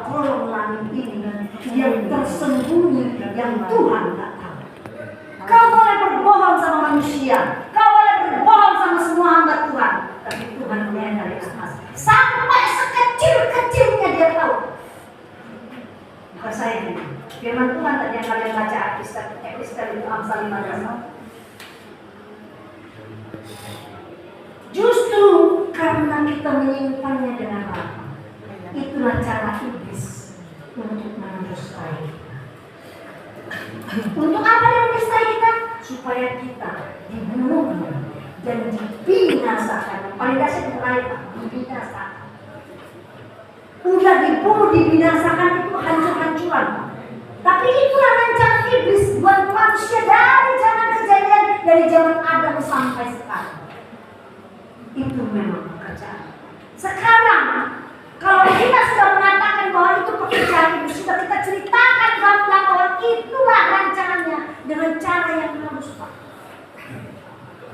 kolong langit ini yang tersembunyi yang Tuhan tak tahu. Kau boleh berbohong sama manusia, kau boleh berbohong sama semua hamba Tuhan, tapi Tuhan melihat dari atas. Sampai sekecil-kecilnya dia tahu. Bukan saya ini. Firman Tuhan tadi yang kalian baca Epistel itu Amsal 15. Justru karena kita menyimpannya dengan rapat, itulah cara iblis untuk mendustai kita. Untuk apa dia mendustai kita? Supaya kita dibunuh dan dibinasakan. Paling dasar mulai dibinasakan. Udah dibunuh, dibinasakan itu hancur-hancuran. Tapi itulah rancangan iblis buat manusia dari zaman kejadian, dari zaman Adam sampai sekarang. Itu memang pekerjaan. Sekarang kalau kita sudah mengatakan bahwa itu pekerjaan iblis, sudah kita ceritakan gamblang bahwa itulah rancangannya dengan cara yang halus, Pak.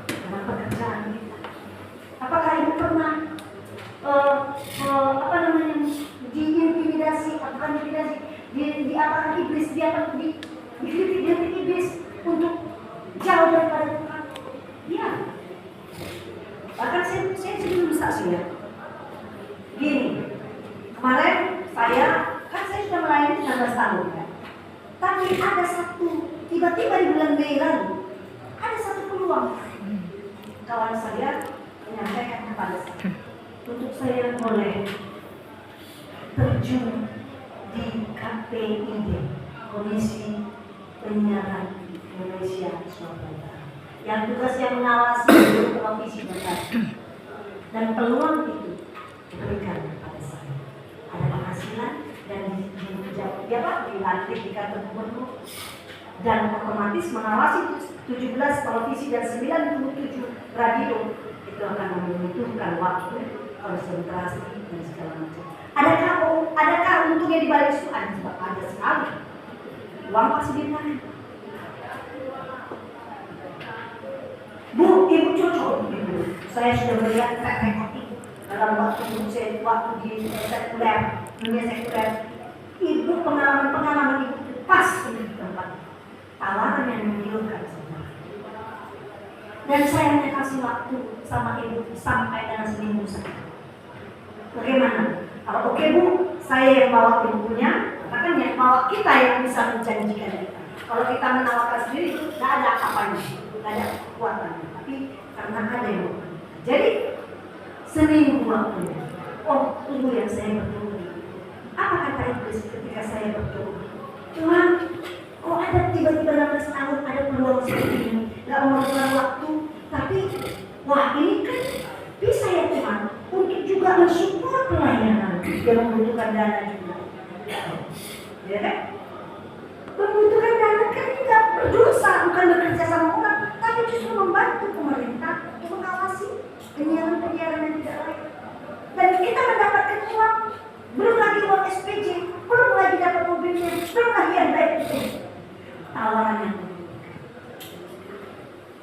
Dengan pekerjaan kita. Apakah ibu pernah diintimidasi, diapakan iblis, dikritik iblis untuk jauh daripada Tuhan? Iya. Bahkan saya belum saksi ya. Gini, kemarin saya sudah melayani 19 tahun kan. Tapi ada tiba-tiba di bulan Mei lalu, ada satu peluang. Kawan saya menyampaikan kepada saya, untuk saya boleh terjun di KPID, Komisi Penyiaran Indonesia Sumatera, yang tugasnya mengawasi seluruh televisi dan peluang itu diberikan kepada saya. Ada penghasilan dan dilantik di kantor gubernur dan otomatis mengawasi 17 televisi dan 97 radio. Itu akan membutuhkan waktu, konsentrasi dan segala macam. Adakah untungnya di balik itu? Ada sekali. Uang pasti ditarik. Bu, ibu cocok ibu. Saya sudah melihat track record itu dalam waktu di dunia sekuler. Ibu pengalaman ibu pas di tempat tawaran yang menggiurkan semua. Dan saya hanya kasih waktu sama ibu sampai dengan seminggu saja. Bagaimana? Kalau oke bu, saya yang bawa ibunya, katakan yang bawa kita yang bisa menjanjikan kita. Kalau kita menawarkan sendiri, tidak ada apanya, tidak ada kekuatan. Tapi karena ada yang mau. Jadi seminggu waktunya. Oh, tunggu yang saya bertunggu. Apa kata iblis ketika saya bertunggu? Tuhan, kok ada tiba-tiba 16 tahun ada peluang seperti ini, nggak memerlukan waktu, tapi wah ini kan bisa ya Tuhan untuk juga mensupport pelayanan yang membutuhkan dana juga. Ya kan? Membutuhkan dana kan tidak berdosa, bukan bekerja sama orang, tapi justru membantu pemerintah untuk mengawasi penyiaran-penyiaran yang tidak layak. Dan kita mendapatkan uang, belum lagi uang SPJ, belum lagi dapat mobilnya, belum lagi yang baik itu. Tawaran yang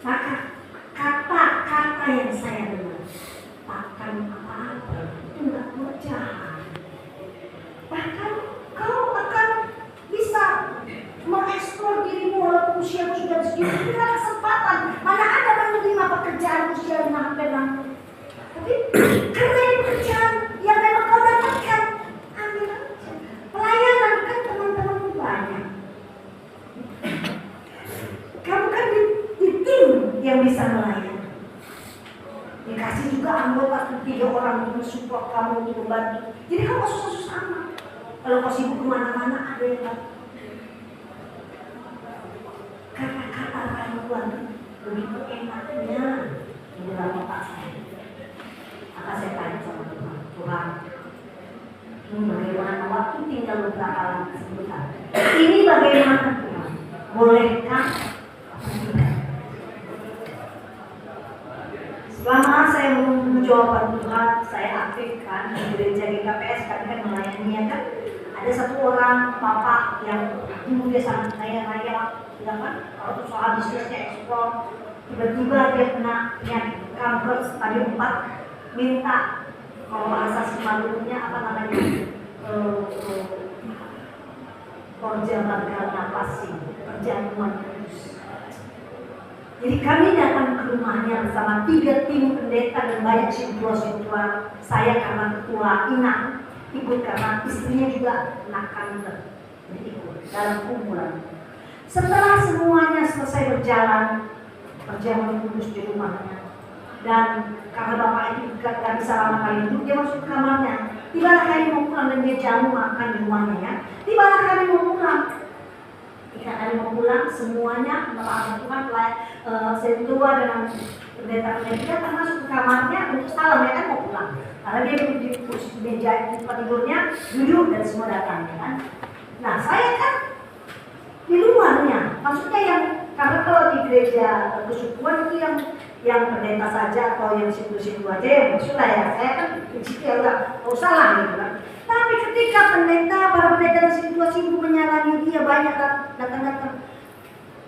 maka kata-kata yang saya dengar, takkan apa-apa, itu enggak buat jahat. Bahkan kau akan bisa mengeksplor dirimu walaupun usiamu sudah segitu. Inilah kesempatan. Mana ada menerima pekerjaan usia 5 sampai 60. Tapi karena ini pekerjaan yang memang kau dapatkan, ambil aja. Pelayanan kan teman-temanmu banyak. Kamu kan di tim yang bisa melayani. Dikasih juga anggota 3 orang untuk mensupport kamu, untuk membantu. Jadi kamu gak susah-susah amat. Kalau kau sibuk kemana-mana ada yang bantu. Kata-kata rayuan begitu enaknya di dalam otak saya. Maka saya tanya sama Tuhan, Tuhan, ini bagaimana? Waktu tinggal beberapa lama sebentar. Ini bagaimana Tuhan? Bolehkah? Selama saya menjawab Tuhan, saya aktifkan di gereja GKPS, kami kan melayani kan. Ada satu orang bapak yang dulu dia sangat kaya-raya, ya kan? Kalau soal bisnisnya ekspor, tiba-tiba dia kena penyakit kanker stadium 4, minta kalau bahasa Simalunnya apa namanya perjamuan karena pasing, perjamuan kudus. Jadi kami datang ke rumahnya bersama 3 tim pendeta dan banyak sintua-sintua. Saya karena ketua inang, ikut karena istrinya juga anak kantor, jadi ikut dalam kumpulan. Setelah semuanya selesai berjalan, perjamuan kudus di rumahnya, dan karena bapak itu gak bisa lama kali duduk, dia masuk ke kamarnya. Tibalah kami mau pulang dan dia jamu makan di rumahnya ya. Tibalah kami mau pulang. Ketika kami mau pulang, semuanya bapak Tuhan sentua dengan pendeta-pendeta datang masuk ke kamarnya untuk salam, ya kan mau pulang. Karena dia duduk di meja tempat tidurnya, duduk dan semua datang ya kan. Nah saya kan di luarnya, maksudnya yang karena kalau di gereja kesukuan itu yang pendeta saja atau yang situ-situ aja yang maksudnya ya, saya kan di situ ya udah salah gitu kan. Tapi ketika para pendeta dan situ-situ menyalangi dia banyak datang-datang,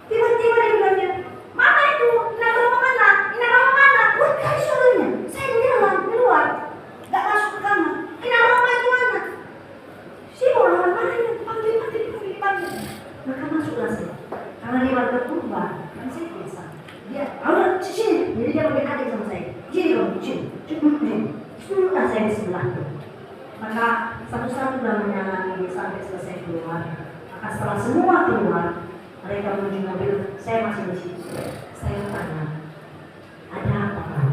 tiba-tiba dia bilangnya, mana itu? Inaroma mana? Inaroma mana? Wah kali suaranya, saya di dalam, di luar, gak masuk ke kamar. Inaroma itu mana? Si orang mana ini? Panggil. Maka masuklah saya, karena dia warga purba, kan saya biasa. Dia, udah sini, jadi dia pakai adik sama saya. Sini kamu, sini. Sudah saya di sebelah. Maka satu-satu sudah menyalami sampai selesai keluar. Maka setelah semua keluar, mereka menuju mobil, saya masih di situ. Saya tanya, ada apa Pak?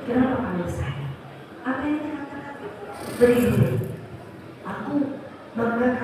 Kenapa panggil saya? Apa yang dikatakan? Begini.